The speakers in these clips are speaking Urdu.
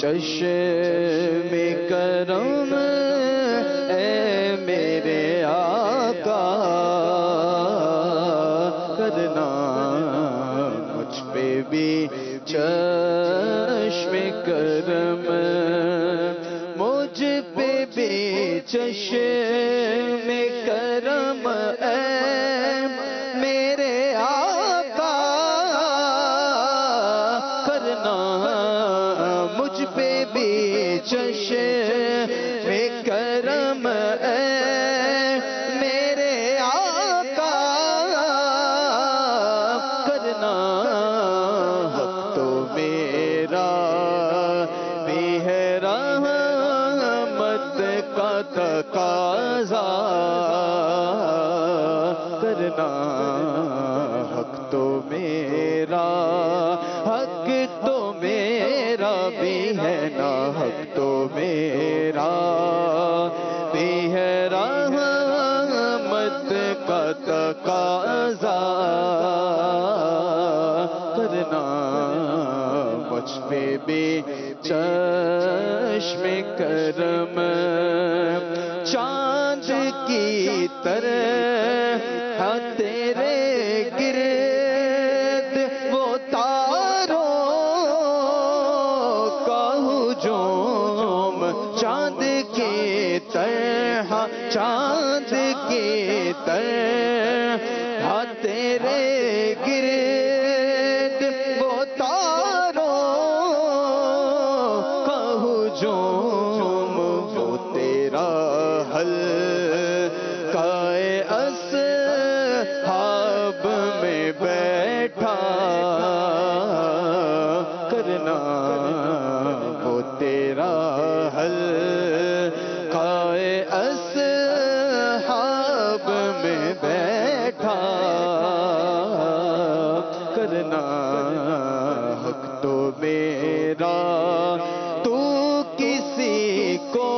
چشم کرم اے میرے آقا کرنا مجھ پہ بھی چشم کرم مجھ پہ بھی چشم کرم اے میرے آقا کرنا مجھ پہ بھی چشم کرم اے میرے آقا کرنا حق تو میرا بھی ہے رحمت کا تقاضا کرنا حق تو میرا بھی ہے نا حق تو میرا بھی ہے رحمت کا تقاضا کرنا مجھ پہ بھی چشم کرم چاند کی طرح تیرے گرد وہ تاروں کا ہجوم چاند کی طرح چاند کی طرح تیرے گرد وہ تاروں کا ہجوم وہ تیرا حلقۂ اصحاب میں بیٹھا کرنا وہ تیرا حلقۂ اصحاب میں بیٹھا کرنا حق تو میرا تو کسی کو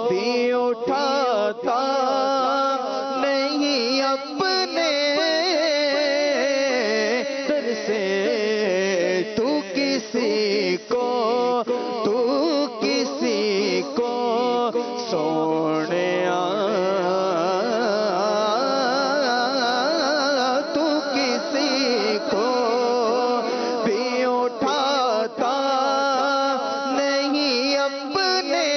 بھی اٹھاتا نہیں اپنے در سے تو کسی کو سونے تو کسی کو بھی اٹھاتا نہیں اپنے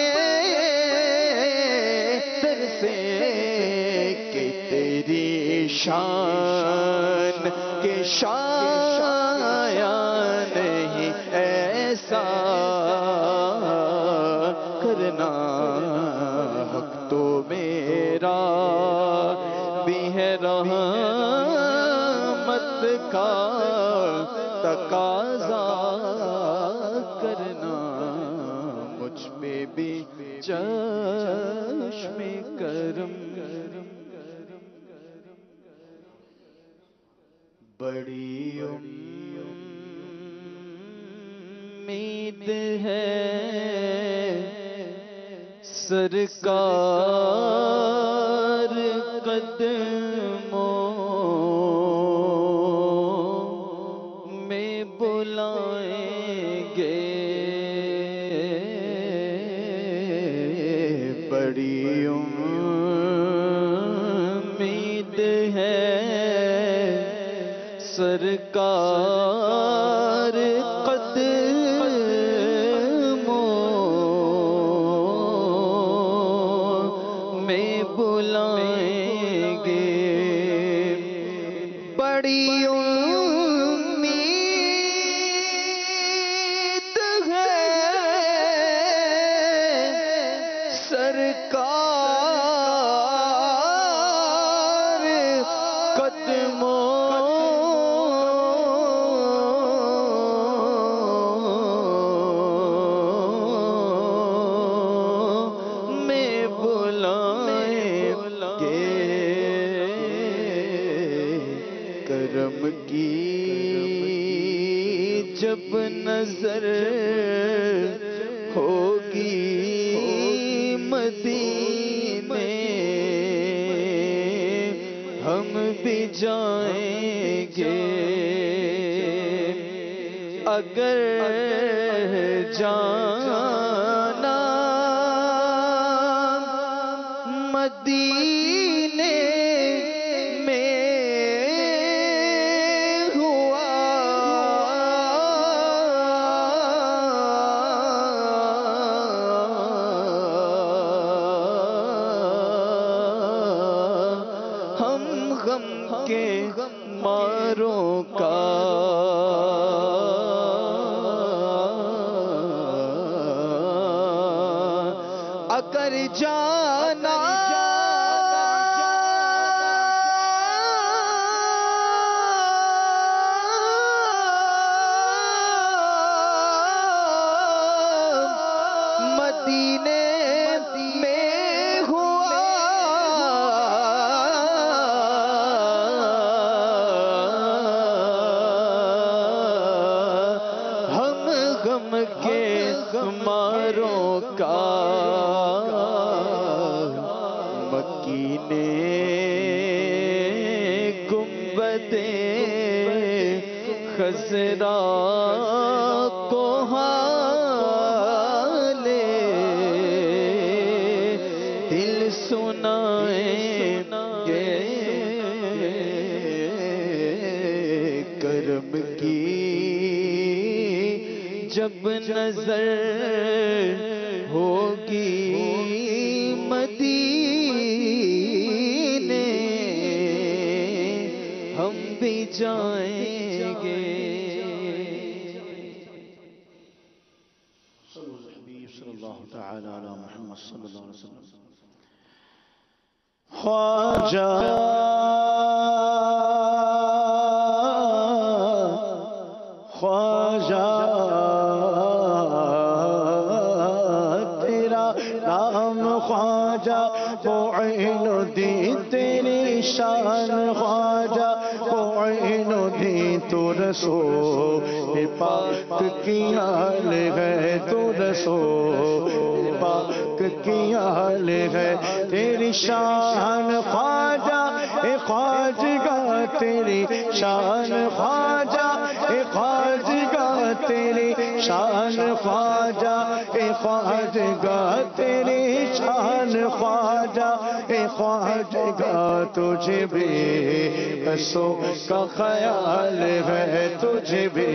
در سے کہ تیری شان کے شایع نہیں ایسا کرنا حق تو میرا بھی ہے رحمت کا تقاضا کرنا مجھ پہ بھی چشم کرم بڑی امید ہے سرکار قدموں میں بلائیں گے بڑی امید ہے سرکار بلائیں گے بڑی امید ہے سرکار قدموں میں کرم کی جب نظر ہوگی مدینے ہم بھی جائیں گے اگر جانا مدینے میں ہوا ہم غم کے ماروں کا اگر جانا مدینے میں ہوا ہم غم کے ماروں کا مکینے گنبد خضرا کو حال دل سنائیں گے کرم کی جب نظر ہوگی مدینے ہم بھی جائیں گے صلی اللہ تعالی علی محمد صلی اللہ علیہ وسلم خواجہ خواجہ تیرا نام خواجہ معین الدین تیری شان خواجہ معین الدین تو رسول پاک کی حال ہے تو رسول پاک کی حال ہے تیری شان خواجہ اے خواجگاہ تیری شان خواجہ اے خواجگاہ تیری شان خواجہ اے خواجگاہ تیری شان خواجہ اے خواجگاہ تجھے بھی قصوں کا خیال ہے تجھے بھی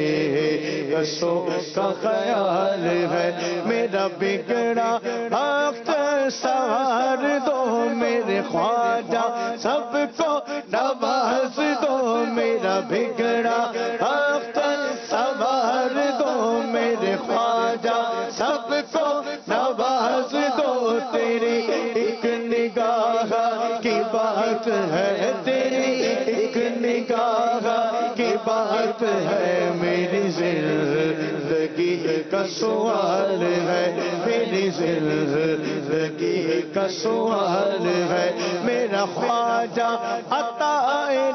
قصوں کا خیال ہے میرا بگڑا وقت سوار دو میرے خواجہ سب کو نواز دو میرا بگڑا وقت سوار دو میرے خواجہ سب کو نواز دو تیری ایک نگاہ کی بات ہے تیری ایک نگاہ کی بات ہے میری زندگی کا سوال ہے میری زندگی کا سوال ہے میرا خواجہ عطا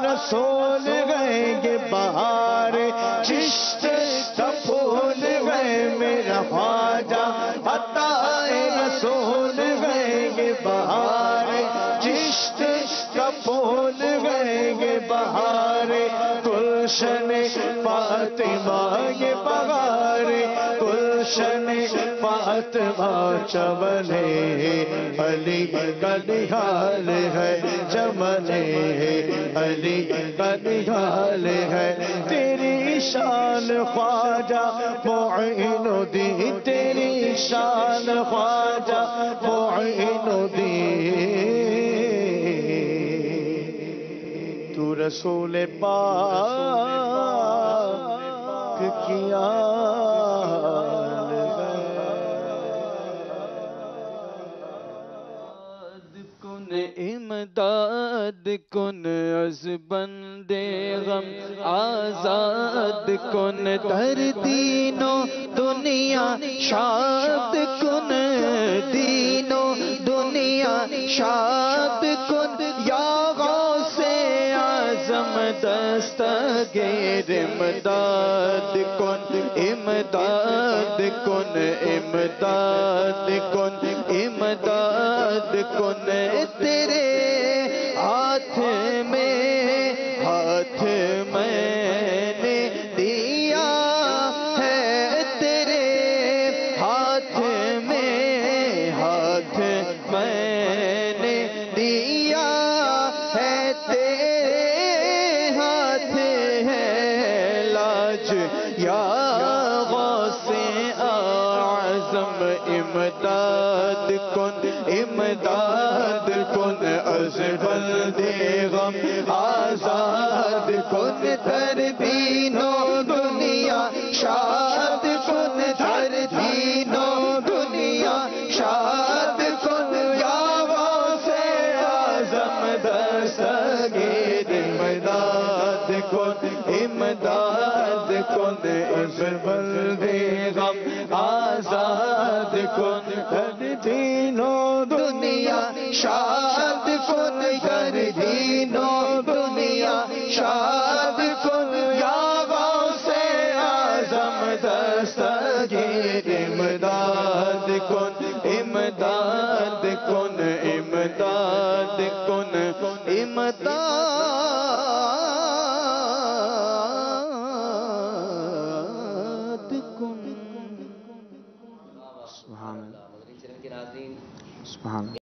رسول گئے گے بہار چشت کا پھول گئے میرا خواجہ عطا رسول گئے گے بہار چشت کا پھول گئے گے بہار گلشن فاطمہ یہ بہار گلشن فاطمہ چمن علی کا نہال ہے چمن علی کا نہال ہے تیری شان خواجہ معین الدین تیری شان خواجہ معین الدین تو رسول پاک کیا امداد کن از بندے غم آزاد کن در دین و دنیا شاد کن دین و دنیا شاد کن یا غوث اعظم دستگیر امداد کن امداد کن امداد کن امداد کن تیرے ہاتھ میں نے دیا ہے تیرے آزم امداد کن امداد کن از بلد غم آزاد کن در دین و دنیا شاد کن در دین و دنیا شاد کن یا واسع اعظم دستگیر امداد کن امداد کن از بلد غم آزاد کن در دین و دنیا شاد کن در دین و دنیا شاد کن یا واسع اعظم دستگیر امداد کن امداد کن امداد کن امداد کن سبحان اللہ سبحان اللہ